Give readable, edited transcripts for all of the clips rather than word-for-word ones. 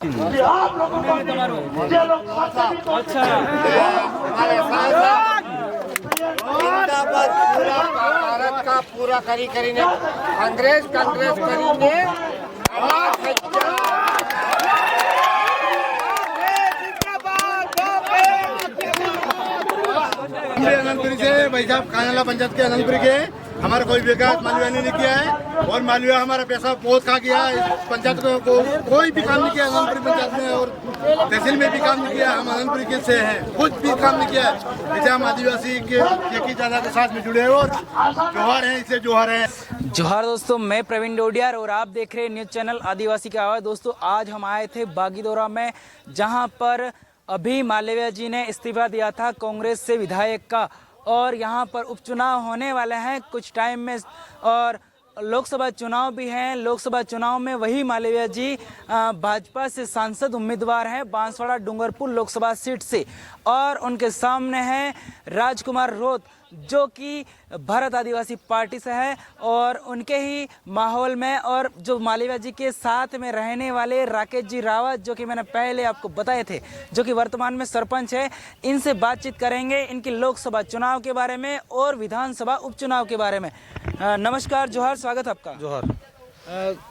आप लोगों को जे लोग अच्छा हमारे जिंदाबाद पूरा भारत का पूरा કરીને कांग्रेस કરીને अनंतपुरी से भाई साहब कानाला पंचायत के अनंतपुरी के हमारा कोई विकास मालवीय ने नहीं किया है और मालवीय हमारा पैसा बहुत खा गया है। पंचायत को कोई भी काम नहीं किया अनंतपुरी पंचायत में और तहसील में भी काम नहीं किया। हम अनंतपुरी के से हैं, कुछ भी काम नहीं किया है। जैसे हम आदिवासी के ज्यादा के साथ में जुड़े हैं और जोहार हैं, इसे जोहार है। जोहार दोस्तों, मैं प्रवीण डोडियार और आप देख रहे हैं न्यूज़ चैनल आदिवासी की आवाज़। दोस्तों आज हम आए थे बागीदोरा में, जहां पर अभी मालवीय जी ने इस्तीफा दिया था कांग्रेस से विधायक का, और यहाँ पर उपचुनाव होने वाले हैं कुछ टाइम में और लोकसभा चुनाव भी हैं। लोकसभा चुनाव में वही मालवीय जी भाजपा से सांसद उम्मीदवार हैं बांसवाड़ा डूंगरपुर लोकसभा सीट से, और उनके सामने हैं राजकुमार रोत जो कि भारत आदिवासी पार्टी से है और उनके ही माहौल में, और जो मालवीय जी के साथ में रहने वाले राकेश जी रावत जो कि मैंने पहले आपको बताए थे, जो कि वर्तमान में सरपंच है। इनसे बातचीत करेंगे इनकी लोकसभा चुनाव के बारे में और विधानसभा उपचुनाव के बारे में। नमस्कार, जोहार, स्वागत आपका। जोहार।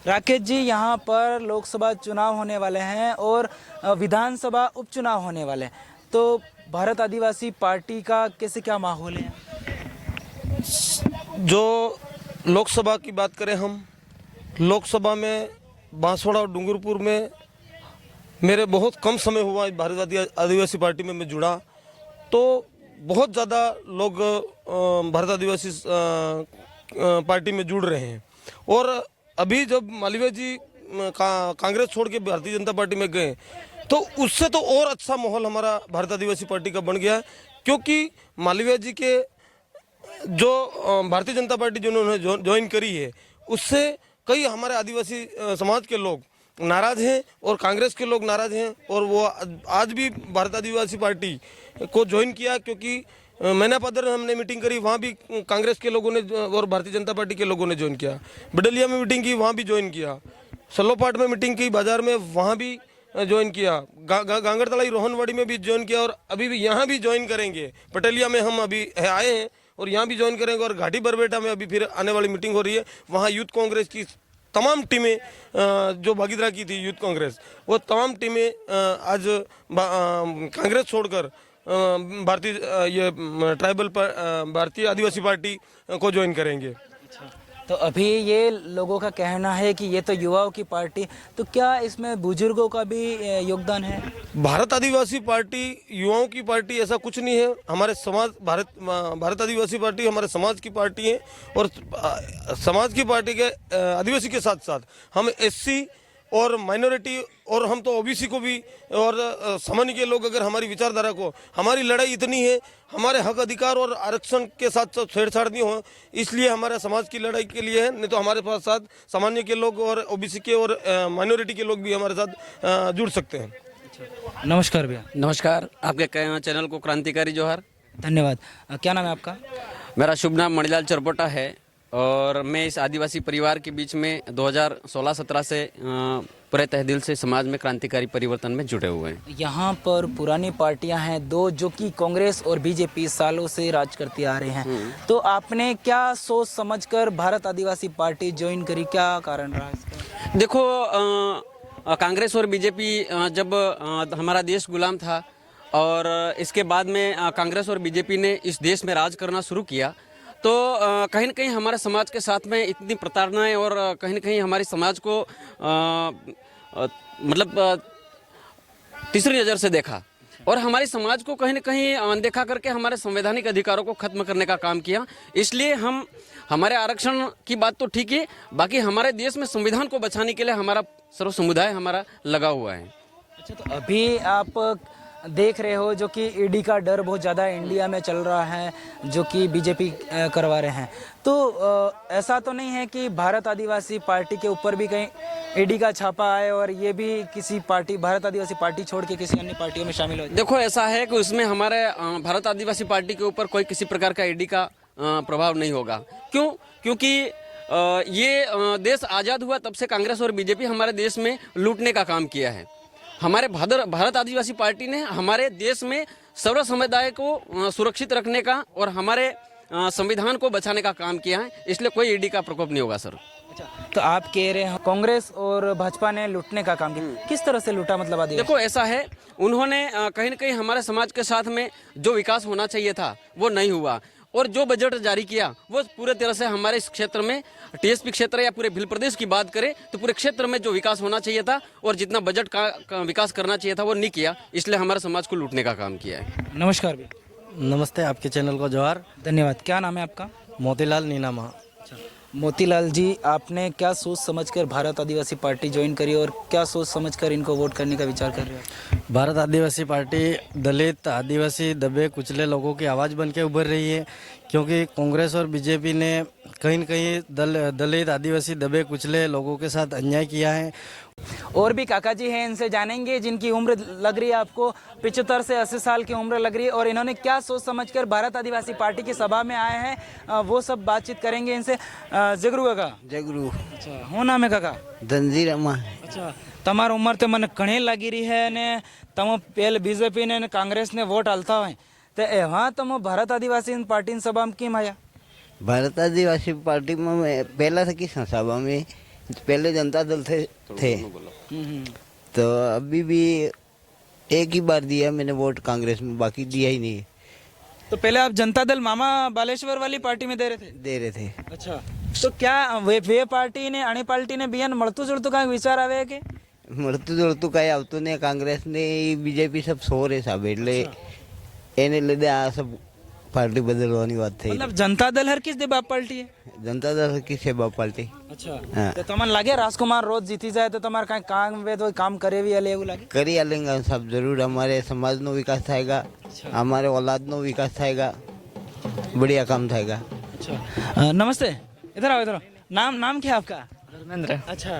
राकेश जी, यहाँ पर लोकसभा चुनाव होने वाले हैं और विधानसभा उपचुनाव होने वाले हैं, तो भारत आदिवासी पार्टी का कैसे क्या माहौल है? जो लोकसभा की बात करें, हम लोकसभा में बांसवाड़ा और डूंगरपुर में मेरे बहुत कम समय हुआ भारत आदिवासी पार्टी में मैं जुड़ा, तो बहुत ज़्यादा लोग भारत आदिवासी पार्टी में जुड़ रहे हैं। और अभी जब मालवीय जी कांग्रेस छोड़ के भारतीय जनता पार्टी में गए तो उससे तो और अच्छा माहौल हमारा भारत आदिवासी पार्टी का बन गया है, क्योंकि मालवीय जी के जो भारतीय जनता पार्टी जिन्होंने ज्वाइन करी है उससे कई हमारे आदिवासी समाज के लोग नाराज़ हैं और कांग्रेस के लोग नाराज़ हैं, और वो आज भी भारत आदिवासी पार्टी को ज्वाइन किया। क्योंकि मैनापदर हमने मीटिंग करी, वहाँ भी कांग्रेस के लोगों ने और भारतीय जनता पार्टी के लोगों ने ज्वाइन किया। बडलिया में मीटिंग की, वहाँ भी ज्वाइन किया। सल्लोपाट में मीटिंग की बाजार में, वहाँ भी ज्वाइन किया। गांगड़तलाई रोहनवाड़ी में भी ज्वाइन किया और अभी भी यहाँ भी ज्वाइन करेंगे। पटेलिया में हम अभी आए हैं और यहाँ भी ज्वाइन करेंगे। और घाटी बरबेटा में अभी फिर आने वाली मीटिंग हो रही है, वहाँ यूथ कांग्रेस की तमाम टीमें जो भागीदारी की थी यूथ कांग्रेस, वो तमाम टीमें आज कांग्रेस छोड़कर भारतीय भारतीय आदिवासी पार्टी को ज्वाइन करेंगे। तो अभी ये लोगों का कहना है कि ये तो युवाओं की पार्टी, तो क्या इसमें बुजुर्गों का भी योगदान है? भारत आदिवासी पार्टी युवाओं की पार्टी ऐसा कुछ नहीं है। हमारे समाज भारत आदिवासी पार्टी हमारे समाज की पार्टी है, और समाज की पार्टी के आदिवासी के साथ साथ हम एससी और माइनॉरिटी और हम तो ओबीसी को भी और सामान्य के लोग, अगर हमारी विचारधारा को, हमारी लड़ाई इतनी है, हमारे हक अधिकार और आरक्षण के साथ साथ छेड़छाड़ नहीं हो, इसलिए हमारे समाज की लड़ाई के लिए है। नहीं तो हमारे पास साथ सामान्य के लोग और ओबीसी के और माइनॉरिटी के लोग भी हमारे साथ जुड़ सकते हैं। नमस्कार भैया। नमस्कार, आपके चैनल को क्रांतिकारी जोहार। धन्यवाद। क्या नाम है आपका? मेरा शुभ नाम मणिलाल चरपोटा है और मैं इस आदिवासी परिवार के बीच में 2016-17 से पूरे तहे दिल से समाज में क्रांतिकारी परिवर्तन में जुटे हुए हैं। यहाँ पर पुरानी पार्टियां हैं दो, जो कि कांग्रेस और बीजेपी सालों से राज करती आ रहे हैं, तो आपने क्या सोच समझकर भारत आदिवासी पार्टी ज्वाइन करी, क्या कारण रहा इसका? देखो, कांग्रेस और बीजेपी जब हमारा देश गुलाम था और इसके बाद में कांग्रेस और बीजेपी ने इस देश में राज करना शुरू किया, तो कहीं न कहीं हमारे समाज के साथ में इतनी प्रताड़नाएं और कहीं न कहीं हमारे समाज को मतलब तीसरी नज़र से देखा और हमारे समाज को कहीं न कहीं अनदेखा करके हमारे संवैधानिक अधिकारों को खत्म करने का काम किया। इसलिए हम हमारे आरक्षण की बात तो ठीक है, बाकी हमारे देश में संविधान को बचाने के लिए हमारा सर्व समुदाय हमारा लगा हुआ है। अच्छा, तो अभी आप देख रहे हो जो कि ईडी का डर बहुत ज़्यादा इंडिया में चल रहा है, जो कि बीजेपी करवा रहे हैं, तो ऐसा तो नहीं है कि भारत आदिवासी पार्टी के ऊपर भी कहीं ईडी का छापा आए और ये भी किसी पार्टी, भारत आदिवासी पार्टी छोड़ के किसी अन्य पार्टियों में शामिल हो जाए? देखो, ऐसा है कि उसमें हमारे भारत आदिवासी पार्टी के ऊपर कोई किसी प्रकार का ईडी का प्रभाव नहीं होगा। क्यों? क्योंकि ये देश आज़ाद हुआ तब से कांग्रेस और बीजेपी हमारे देश में लूटने का काम किया है हमारे भारत आदिवासी पार्टी ने हमारे देश में सर्व समुदाय को सुरक्षित रखने का और हमारे संविधान को बचाने का काम किया है, इसलिए कोई ईडी का प्रकोप नहीं होगा सर। तो आप कह रहे हैं कांग्रेस और भाजपा ने लूटने का काम किया, किस तरह से लूटा मतलब आदिवासी? देखो ऐसा है, उन्होंने कहीं न कहीं हमारे समाज के साथ में जो विकास होना चाहिए था वो नहीं हुआ, और जो बजट जारी किया वो पूरे तरह से हमारे इस क्षेत्र में टीएसपी क्षेत्र या पूरे भिल प्रदेश की बात करें तो पूरे क्षेत्र में जो विकास होना चाहिए था और जितना बजट का विकास करना चाहिए था वो नहीं किया, इसलिए हमारे समाज को लूटने का काम किया है। नमस्कार भैया। नमस्ते, आपके चैनल को जोहार। धन्यवाद। क्या नाम है आपका? मोतीलाल नीनामा। मोतीलाल जी, आपने क्या सोच समझकर भारत आदिवासी पार्टी ज्वाइन करी और क्या सोच समझकर इनको वोट करने का विचार कर रहे हो? भारत आदिवासी पार्टी दलित, आदिवासी, दबे कुचले लोगों की आवाज़ बन के उभर रही है, क्योंकि कांग्रेस और बीजेपी ने कहीं न कहीं दलित, आदिवासी, दबे कुचले लोगों के साथ अन्याय किया है। और भी काका जी हैं, इनसे जानेंगे जिनकी उम्र लग रही है आपको 75 से 80 साल की उम्र लग रही है, और इन्होंने क्या सोच समझकर भारत आदिवासी पार्टी की सभा में आए हैं, वो सब बातचीत करेंगे इनसे। जगरू काका। जगरू। अच्छा, હું નામ હે કાકા? ધનજીર અમા। अच्छा, તમારી ઉંમર તો મને ઘણી લાગી રહી है ને તમે પહેલ बीजेपी ने कांग्रेस ने वोट आलता હોય तो एवा तुम भारत आदिवासी पार्टी सभा में केम आया? भारत आदिवासी पार्टी में मैं पहला था किस सभा में, पहले जनता दल थे तो अभी भी एक ही बार दिया मैंने वोट कांग्रेस में, बाकी दिया ही नहीं। तो पहले आप जनता दल मामा बालेश्वर वाली पार्टी में दे रहे थे? अच्छा, तो क्या वे पार्टी ने अणी पार्टी ने बियान મળતું जुळતું કાંઈ વિચાર આવે કે? મળતું જોડતું કાંઈ આવતું નહીં, કાંગ્રેસ ને બીજેપી सब सो रहे साहब, એટલે એને લીધે આ सब पार्टी बदलવાની વાત થઈ। मतलब जनता दल हर किस दे बाप पार्टी है? जनता दल की सेवा पार्टी। अच्छा, हाँ। तो તમને લાગે राजकुमार रोज जीती जाए तो તમારે કાંઈ કામ વે તો काम करे भी आले એવું લાગે? કરી આલેंगे साहब, जरूर हमारे समाज નો विकास थाएगा, हमारे औलाद नो विकास थाएगा, बढ़िया काम थाएगा। अच्छा, नमस्ते, इधर आओ। नाम क्या है आपका? धर्मेंद्र। अच्छा,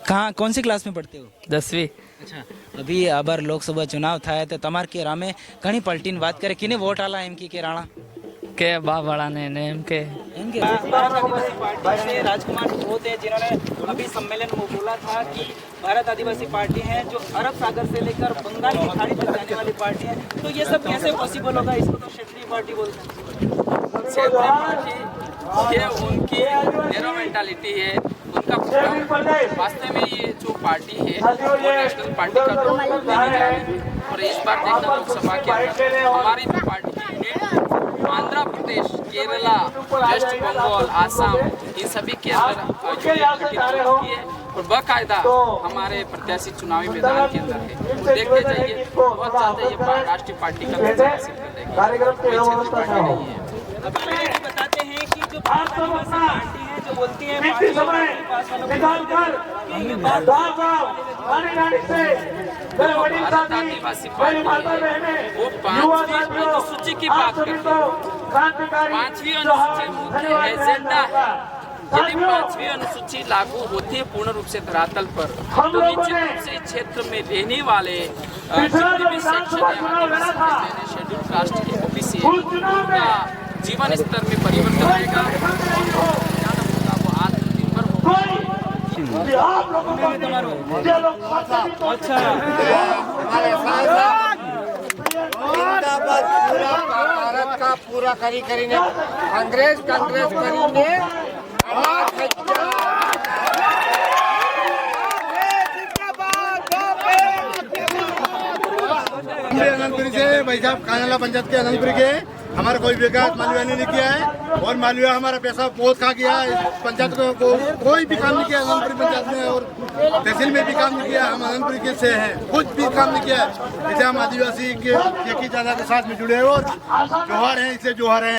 कहाँ कौन सी क्लास में पढ़ते हो? 10वीं। अच्छा, अभी આ બાર લોકસભા ચુનાવ થાય તો તમાર કે રામે ઘણી પલટીને વાત કરે, કિને વોટ આલા એમ કે રાણા के बाप बड़ा ने एम के भारत आदिवासी पार्टी से राजकुमार होते हैं जिन्होंने अभी सम्मेलन में बोला था कि भारत आदिवासी पार्टी है जो अरब सागर से लेकर बंगाल की खाड़ी तक जाने वाली पार्टी है, तो ये सब कैसे पॉसिबल होगा? इसको तो क्षेत्रीय पार्टी बोलते हैं। क्षेत्रीय पार्टी ये उनकी नैरो मेंटालिटी है, उनका प्रोग्राम। वास्तव में ये जो पार्टी है वो नेशनल पार्टी का रूप लेने जा रही है, और इस बार देखना लोकसभा के अंदर हमारी पार्टी की यूनिट आंध्र प्रदेश, केरला, वेस्ट बंगाल, आसाम, इन सभी के अंदर यूनिट की है, और बाकायदा हमारे प्रत्याशी चुनावी मैदान के अंदर है। तो देखते जाइए, बहुत जल्द ये राष्ट्रीय पार्टी का दर्जा हासिल कर लेगी, कोई क्षेत्रीय पार्टी नहीं है। अभी ये बताते हैं कि जो भारत आदिवासी पार्टी है जो बोलती है भारत आदिवासी पार्टी है वो 5वीं अनुसूची की बात करते हैं। 5वीं अनुसूची मुख्य एजेंडा है, यदि 5वीं अनुसूची लागू होती है पूर्ण रूप से धरातल पर, तो निश्चित रूप से क्षेत्र में रहने वाले जितने भी सेक्शन है आदिवासी शेड्यूल कास्ट के ओबीसी उनका जीवन स्तर में परिवर्तन आएगा, और ज्यादा होगा वो आत्मनिर्भर होगा। आप लोगों को जो लोग अच्छा, हमारे साथ जिंदाबाद पूरा भारत का पूरा करीने कांग्रेस करीने अनंतपुरी से भाई साहब कानाला पंचायत के अनंतपुरी के हमारा कोई विकास मालवीय ने किया है, और मालवीय हमारा पैसा बहुत खा गया है। पंचायत को कोई भी काम नहीं किया अनंतपुरी पंचायत में, और तहसील में भी काम नहीं किया। हम अनंतपुरी के से हैं, कुछ भी काम नहीं किया। इसे हम आदिवासी के एक ही ज्यादा के साथ में जुड़े हैं और जोहार हैं, इससे जोहार हैं।